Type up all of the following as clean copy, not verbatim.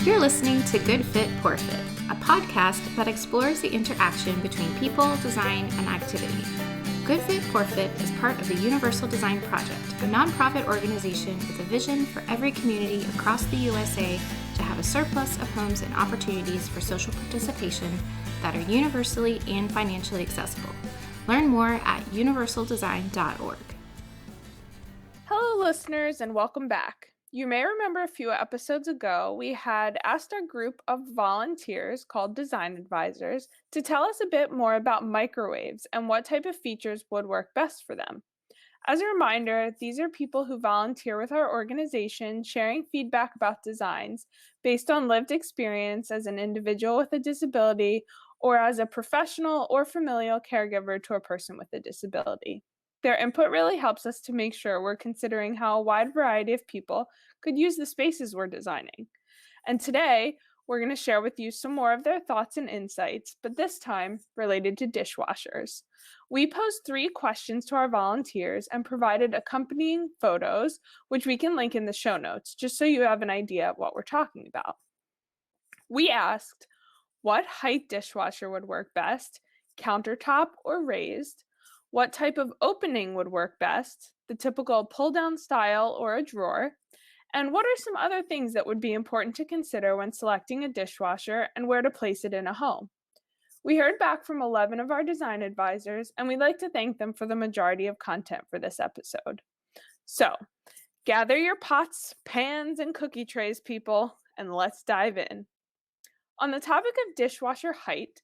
You're listening to Good Fit, Poor Fit, a podcast that explores the interaction between people, design, and activity. Good Fit, Poor Fit is part of the Universal Design Project, a nonprofit organization with a vision for every community across the USA to have a surplus of homes and opportunities for social participation that are universally and financially accessible. Learn more at universaldesign.org. Hello, listeners, and welcome back. You may remember a few episodes ago, we had asked our group of volunteers called Design Advisors to tell us a bit more about microwaves and what type of features would work best for them. As a reminder, these are people who volunteer with our organization, sharing feedback about designs based on lived experience as an individual with a disability or as a professional or familial caregiver to a person with a disability. Their input really helps us to make sure we're considering how a wide variety of people could use the spaces we're designing. And today, we're going to share with you some more of their thoughts and insights, but this time related to dishwashers. We posed 3 questions to our volunteers and provided accompanying photos, which we can link in the show notes, just so you have an idea of what we're talking about. We asked, what height dishwasher would work best, countertop or raised? What type of opening would work best, the typical pull-down style or a drawer? And what are some other things that would be important to consider when selecting a dishwasher and where to place it in a home? We heard back from 11 of our design advisors, and we'd like to thank them for the majority of content for this episode. So, gather your pots, pans, and cookie trays, people, and let's dive in. On the topic of dishwasher height,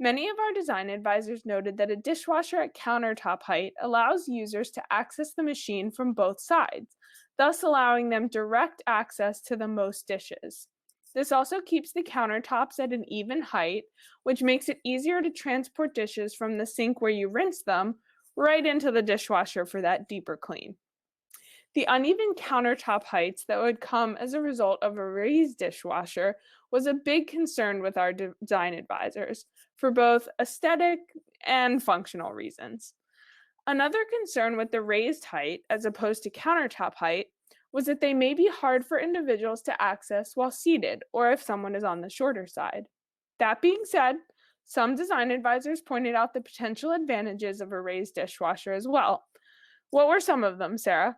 many of our design advisors noted that a dishwasher at countertop height allows users to access the machine from both sides, thus allowing them direct access to the most dishes. This also keeps the countertops at an even height, which makes it easier to transport dishes from the sink where you rinse them right into the dishwasher for that deeper clean. The uneven countertop heights that would come as a result of a raised dishwasher was a big concern with our design advisors for both aesthetic and functional reasons. Another concern with the raised height, as opposed to countertop height, was that they may be hard for individuals to access while seated or if someone is on the shorter side. That being said, some design advisors pointed out the potential advantages of a raised dishwasher as well. What were some of them, Sarah?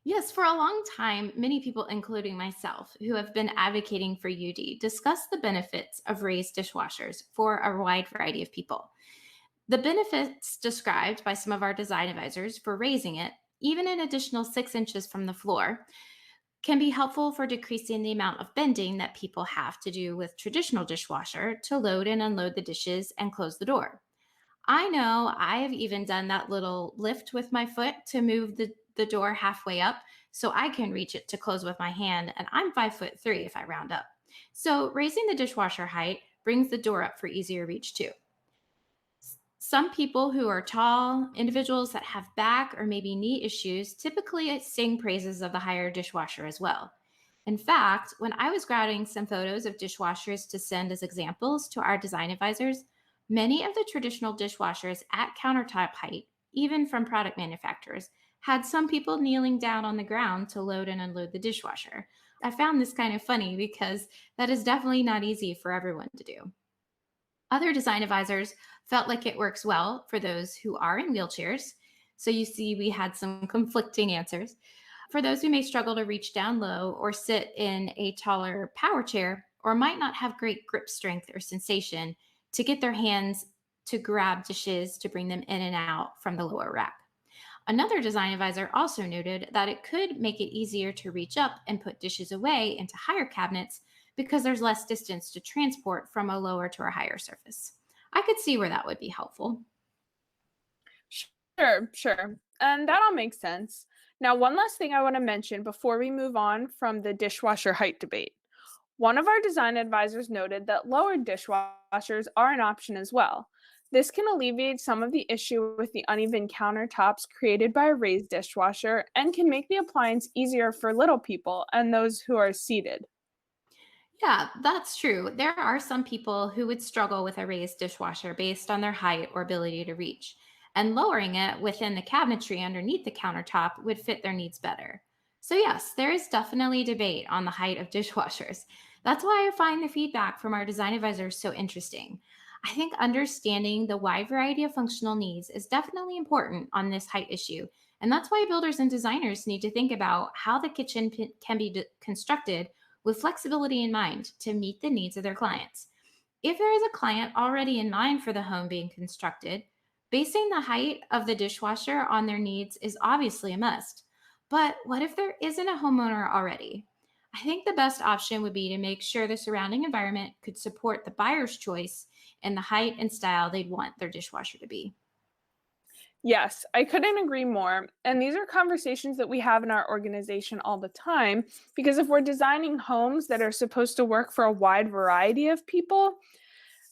Yes, for a long time, many people, including myself, who have been advocating for UD, discuss the benefits of raised dishwashers for a wide variety of people. The benefits described by some of our design advisors for raising it, even an additional 6 inches from the floor, can be helpful for decreasing the amount of bending that people have to do with traditional dishwasher to load and unload the dishes and close the door. I know I have even done that little lift with my foot to move the door halfway up so I can reach it to close with my hand. And I'm 5'3" if I round up. So raising the dishwasher height brings the door up for easier reach too. Some people who are tall, individuals that have back or maybe knee issues, typically sing praises of the higher dishwasher as well. In fact, when I was grabbing some photos of dishwashers to send as examples to our design advisors, many of the traditional dishwashers at countertop height, even from product manufacturers, had some people kneeling down on the ground to load and unload the dishwasher. I found this kind of funny because that is definitely not easy for everyone to do. Other design advisors felt like it works well for those who are in wheelchairs. So you see, we had some conflicting answers. For those who may struggle to reach down low or sit in a taller power chair or might not have great grip strength or sensation to get their hands to grab dishes to bring them in and out from the lower rack. Another design advisor also noted that it could make it easier to reach up and put dishes away into higher cabinets because there's less distance to transport from a lower to a higher surface. I could see where that would be helpful. Sure. And that all makes sense. Now, one last thing I want to mention before we move on from the dishwasher height debate. One of our design advisors noted that lowered dishwashers are an option as well. This can alleviate some of the issue with the uneven countertops created by a raised dishwasher and can make the appliance easier for little people and those who are seated. Yeah, that's true. There are some people who would struggle with a raised dishwasher based on their height or ability to reach, and lowering it within the cabinetry underneath the countertop would fit their needs better. So, yes, there is definitely debate on the height of dishwashers. That's why I find the feedback from our design advisors so interesting. I think understanding the wide variety of functional needs is definitely important on this height issue. And that's why builders and designers need to think about how the kitchen can be constructed with flexibility in mind to meet the needs of their clients. If there is a client already in mind for the home being constructed, basing the height of the dishwasher on their needs is obviously a must. But what if there isn't a homeowner already? I think the best option would be to make sure the surrounding environment could support the buyer's choice and the height and style they'd want their dishwasher to be. Yes, I couldn't agree more. And these are conversations that we have in our organization all the time because if we're designing homes that are supposed to work for a wide variety of people,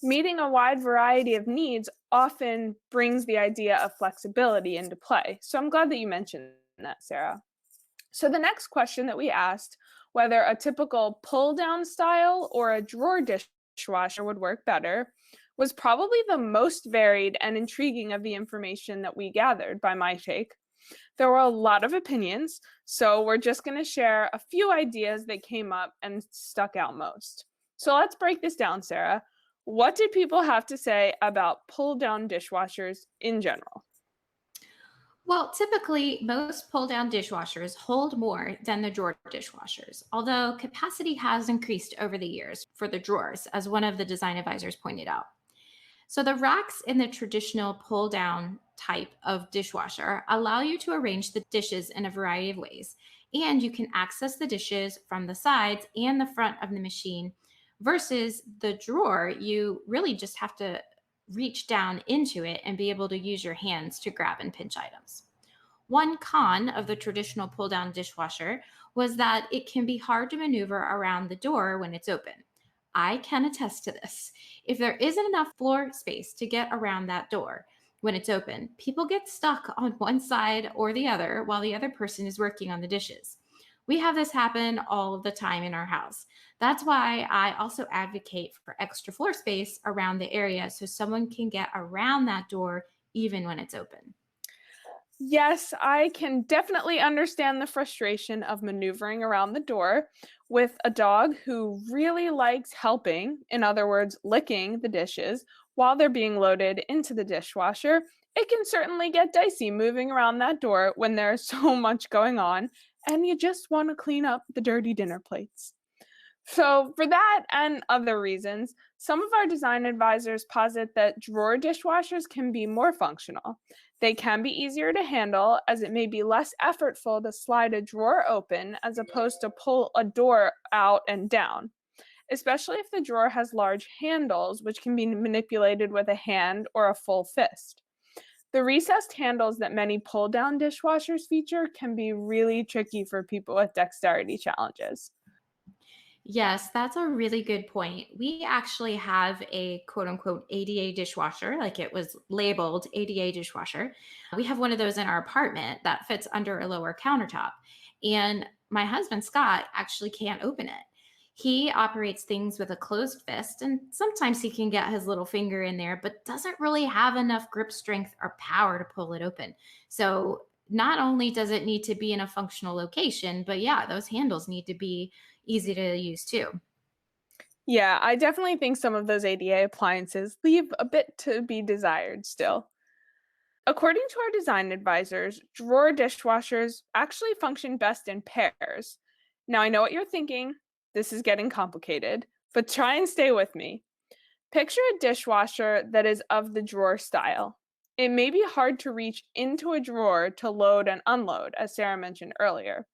meeting a wide variety of needs often brings the idea of flexibility into play. So I'm glad that you mentioned that, Sarah. So the next question that we asked, whether a typical pull down style or a drawer dishwasher would work better, was probably the most varied and intriguing of the information that we gathered by my take. There were a lot of opinions, so we're just going to share a few ideas that came up and stuck out most. So let's break this down, Sarah. What did people have to say about pull down dishwashers in general? Well, typically, most pull down dishwashers hold more than the drawer dishwashers, although capacity has increased over the years for the drawers, as one of the design advisors pointed out. So, the racks in the traditional pull down type of dishwasher allow you to arrange the dishes in a variety of ways, and you can access the dishes from the sides and the front of the machine. Versus the drawer, you really just have to reach down into it and be able to use your hands to grab and pinch items. One con of the traditional pull down dishwasher was that it can be hard to maneuver around the door when it's open. I can attest to this. If there isn't enough floor space to get around that door when it's open, people get stuck on one side or the other while the other person is working on the dishes. We have this happen all of the time in our house. That's why I also advocate for extra floor space around the area so someone can get around that door even when it's open. Yes, I can definitely understand the frustration of maneuvering around the door with a dog who really likes helping, in other words, licking the dishes while they're being loaded into the dishwasher. It can certainly get dicey moving around that door when there's so much going on and you just want to clean up the dirty dinner plates. So, for that and other reasons, some of our design advisors posit that drawer dishwashers can be more functional. They can be easier to handle as it may be less effortful to slide a drawer open as opposed to pull a door out and down, especially if the drawer has large handles, which can be manipulated with a hand or a full fist. The recessed handles that many pull down dishwashers feature can be really tricky for people with dexterity challenges. Yes, that's a really good point. We actually have a quote unquote ADA dishwasher, like it was labeled ADA dishwasher. We have one of those in our apartment that fits under a lower countertop. And my husband, Scott, actually can't open it. He operates things with a closed fist, and sometimes he can get his little finger in there, but doesn't really have enough grip strength or power to pull it open. So, not only does it need to be in a functional location, but yeah, those handles need to be easy to use too. Yeah, I definitely think some of those ADA appliances leave a bit to be desired still. According to our design advisors, drawer dishwashers actually function best in pairs. Now, I know what you're thinking. This is getting complicated, but try and stay with me. Picture a dishwasher that is of the drawer style. It may be hard to reach into a drawer to load and unload, as Sarah mentioned earlier.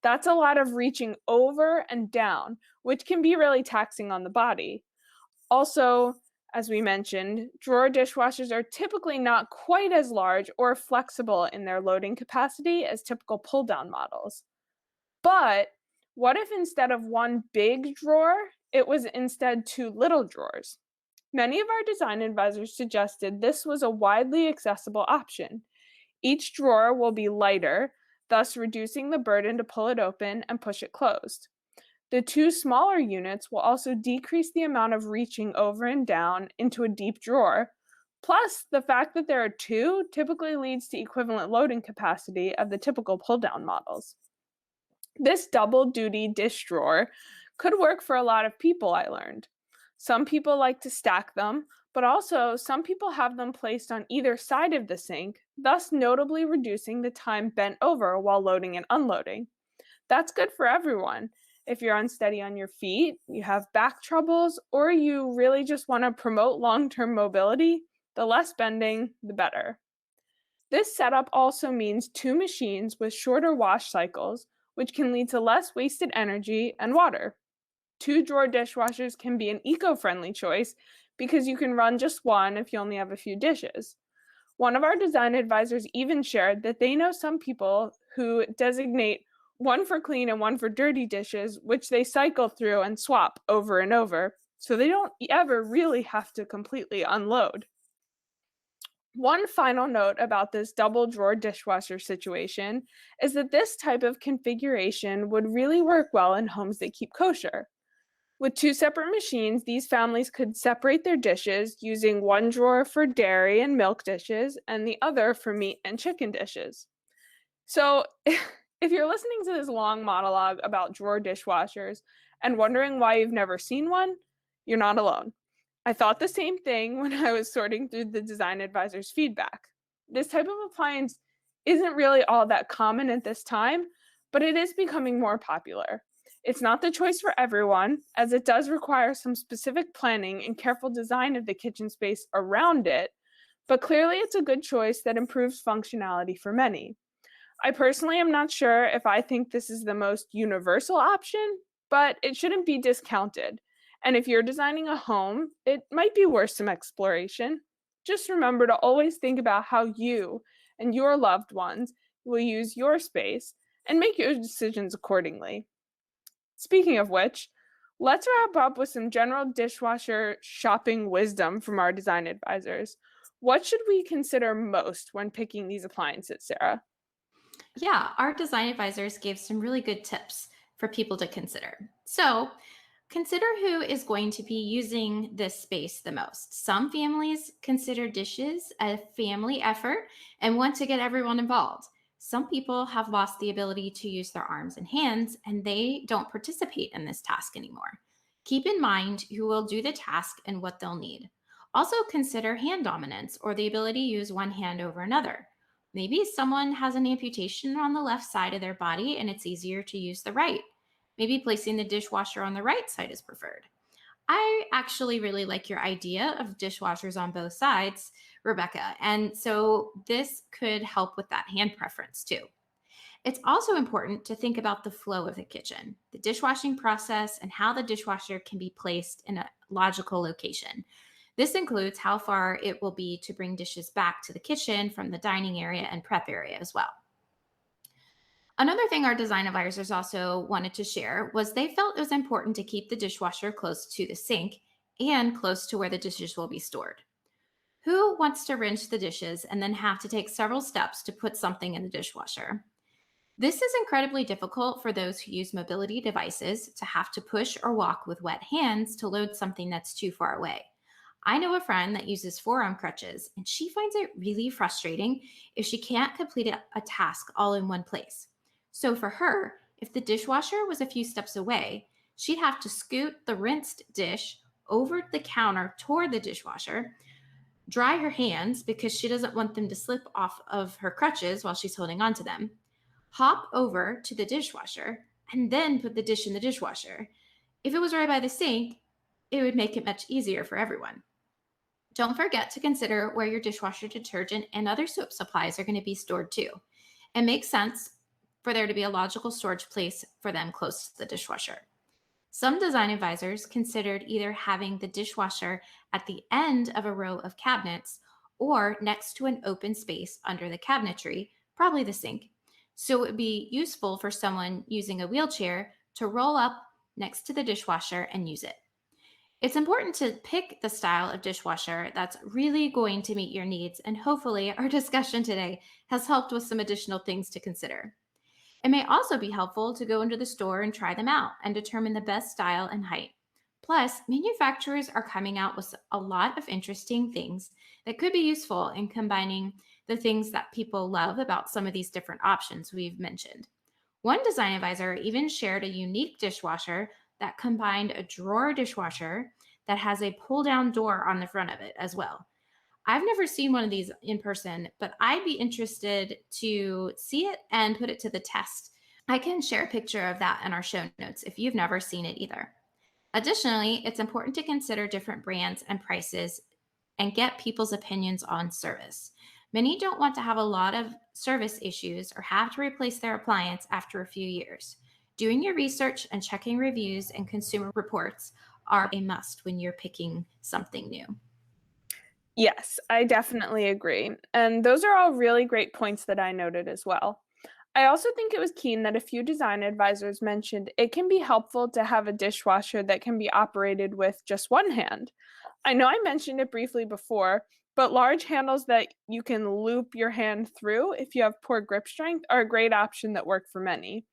That's a lot of reaching over and down, which can be really taxing on the body. Also, as we mentioned, drawer dishwashers are typically not quite as large or flexible in their loading capacity as typical pull down models. But what if instead of one big drawer, it was instead two little drawers? Many of our design advisors suggested this was a widely accessible option. Each drawer will be lighter, thus reducing the burden to pull it open and push it closed. The two smaller units will also decrease the amount of reaching over and down into a deep drawer. Plus, the fact that there are two typically leads to equivalent loading capacity of the typical pull down models. This double duty dish drawer could work for a lot of people, I learned. Some people like to stack them, but also some people have them placed on either side of the sink, thus notably reducing the time bent over while loading and unloading. That's good for everyone. If you're unsteady on your feet, you have back troubles, or you really just want to promote long term mobility, the less bending, the better. This setup also means two machines with shorter wash cycles, which can lead to less wasted energy and water. Two drawer dishwashers can be an eco friendly choice because you can run just one if you only have a few dishes. One of our design advisors even shared that they know some people who designate one for clean and one for dirty dishes, which they cycle through and swap over and over, so they don't ever really have to completely unload. One final note about this double drawer dishwasher situation is that this type of configuration would really work well in homes that keep kosher. With two separate machines, these families could separate their dishes using one drawer for dairy and milk dishes and the other for meat and chicken dishes. So, if you're listening to this long monologue about drawer dishwashers and wondering why you've never seen one, you're not alone. I thought the same thing when I was sorting through the design advisor's feedback. This type of appliance isn't really all that common at this time, but it is becoming more popular. It's not the choice for everyone, as it does require some specific planning and careful design of the kitchen space around it, but clearly it's a good choice that improves functionality for many. I personally am not sure if I think this is the most universal option, but it shouldn't be discounted. And if you're designing a home, it might be worth some exploration. Just remember to always think about how you and your loved ones will use your space and make your decisions accordingly. Speaking of which, let's wrap up with some general dishwasher shopping wisdom from our design advisors. What should we consider most when picking these appliances, Sarah? Yeah, our design advisors gave some really good tips for people to consider. So, consider who is going to be using this space the most. Some families consider dishes a family effort and want to get everyone involved. Some people have lost the ability to use their arms and hands and they don't participate in this task anymore. Keep in mind who will do the task and what they'll need. Also, consider hand dominance or the ability to use one hand over another. Maybe someone has an amputation on the left side of their body and it's easier to use the right. Maybe placing the dishwasher on the right side is preferred. I actually really like your idea of dishwashers on both sides, Rebecca. And so this could help with that hand preference too. It's also important to think about the flow of the kitchen, the dishwashing process, and how the dishwasher can be placed in a logical location. This includes how far it will be to bring dishes back to the kitchen from the dining area and prep area as well. Another thing our design advisors also wanted to share was they felt it was important to keep the dishwasher close to the sink and close to where the dishes will be stored. Who wants to rinse the dishes and then have to take several steps to put something in the dishwasher? This is incredibly difficult for those who use mobility devices to have to push or walk with wet hands to load something that's too far away. I know a friend that uses forearm crutches, and she finds it really frustrating if she can't complete a task all in one place. So for her, if the dishwasher was a few steps away, she'd have to scoot the rinsed dish over the counter toward the dishwasher, dry her hands because she doesn't want them to slip off of her crutches while she's holding onto them, hop over to the dishwasher, and then put the dish in the dishwasher. If it was right by the sink, it would make it much easier for everyone. Don't forget to consider where your dishwasher detergent and other soap supplies are going to be stored too. It makes sense for there to be a logical storage place for them close to the dishwasher. Some design advisors considered either having the dishwasher at the end of a row of cabinets or next to an open space under the cabinetry, probably the sink. So it would be useful for someone using a wheelchair to roll up next to the dishwasher and use it. It's important to pick the style of dishwasher that's really going to meet your needs, and hopefully, our discussion today has helped with some additional things to consider. It may also be helpful to go into the store and try them out and determine the best style and height. Plus, manufacturers are coming out with a lot of interesting things that could be useful in combining the things that people love about some of these different options we've mentioned. One design advisor even shared a unique dishwasher that combined a drawer dishwasher that has a pull down door on the front of it as well. I've never seen one of these in person, but I'd be interested to see it and put it to the test. I can share a picture of that in our show notes if you've never seen it either. Additionally, it's important to consider different brands and prices and get people's opinions on service. Many don't want to have a lot of service issues or have to replace their appliance after a few years. Doing your research and checking reviews and consumer reports are a must when you're picking something new. Yes, I definitely agree. And those are all really great points that I noted as well. I also think it was keen that a few design advisors mentioned it can be helpful to have a dishwasher that can be operated with just one hand. I know I mentioned it briefly before, but large handles that you can loop your hand through if you have poor grip strength are a great option that work for many.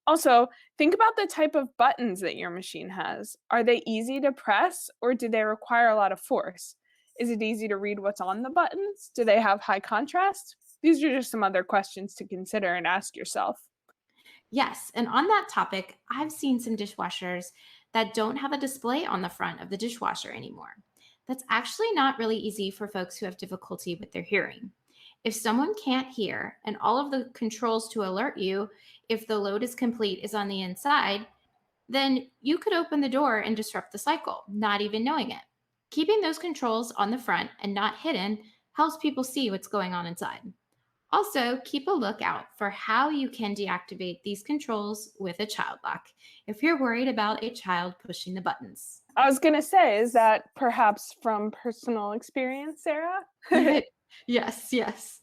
Also, think about the type of buttons that your machine has. Are they easy to press or do they require a lot of force? Is it easy to read what's on the buttons? Do they have high contrast? These are just some other questions to consider and ask yourself. Yes, and on that topic, I've seen some dishwashers that don't have a display on the front of the dishwasher anymore. That's actually not really easy for folks who have difficulty with their hearing. If someone can't hear and all of the controls to alert you if the load is complete is on the inside, then you could open the door and disrupt the cycle, not even knowing it. Keeping those controls on the front and not hidden helps people see what's going on inside. Also, keep a lookout for how you can deactivate these controls with a child lock if you're worried about a child pushing the buttons. I was going to say, is that perhaps from personal experience, Sarah? Yes, yes.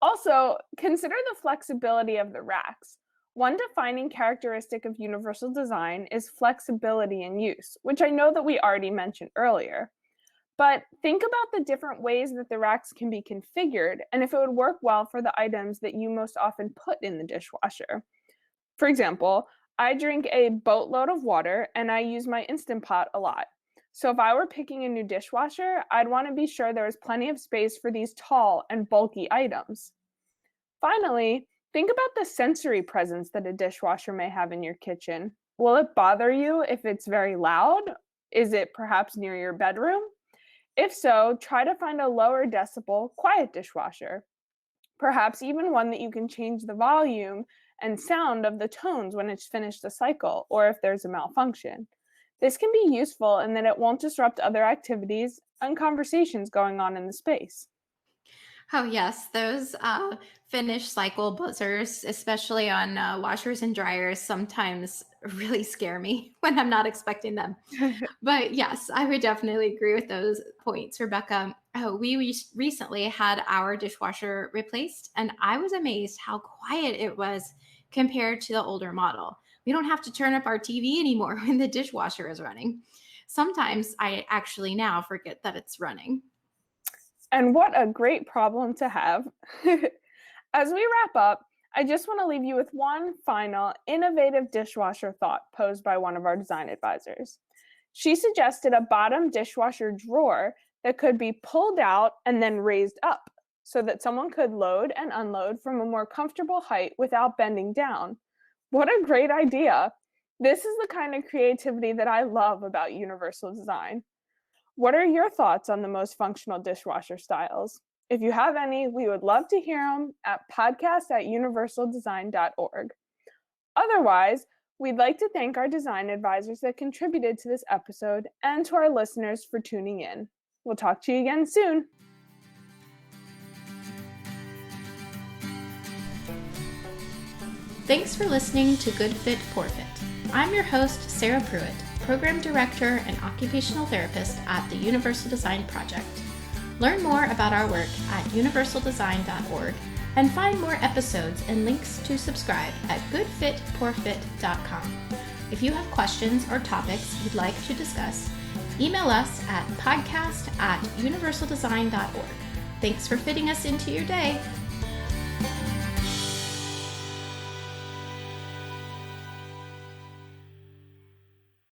Also, consider the flexibility of the racks. One defining characteristic of universal design is flexibility in use, which I know that we already mentioned earlier. But think about the different ways that the racks can be configured and if it would work well for the items that you most often put in the dishwasher. For example, I drink a boatload of water and I use my Instant Pot a lot. So if I were picking a new dishwasher, I'd want to be sure there was plenty of space for these tall and bulky items. Finally, think about the sensory presence that a dishwasher may have in your kitchen. Will it bother you if it's very loud? Is it perhaps near your bedroom? If so, try to find a lower decibel, quiet dishwasher. Perhaps even one that you can change the volume and sound of the tones when it's finished the cycle or if there's a malfunction. This can be useful in that it won't disrupt other activities and conversations going on in the space. Oh, yes. Those finish cycle buzzers, especially on washers and dryers, sometimes really scare me when I'm not expecting them. But yes, I would definitely agree with those points, Rebecca. Oh, we recently had our dishwasher replaced, and I was amazed how quiet it was compared to the older model. We don't have to turn up our TV anymore when the dishwasher is running. Sometimes I actually now forget that it's running. And what a great problem to have. As we wrap up, I just want to leave you with one final innovative dishwasher thought posed by one of our design advisors. She suggested a bottom dishwasher drawer that could be pulled out and then raised up so that someone could load and unload from a more comfortable height without bending down. What a great idea! This is the kind of creativity that I love about universal design. What are your thoughts on the most functional dishwasher styles? If you have any, we would love to hear them at podcast@universaldesign.org. Otherwise, we'd like to thank our design advisors that contributed to this episode and to our listeners for tuning in. We'll talk to you again soon. Thanks for listening to Good Fit, Poor Fit. I'm your host, Sarah Pruitt, Program Director and Occupational Therapist at the Universal Design Project. Learn more about our work at universaldesign.org and find more episodes and links to subscribe at goodfitpoorfit.com. If you have questions or topics you'd like to discuss, email us at podcast@universaldesign.org. Thanks for fitting us into your day.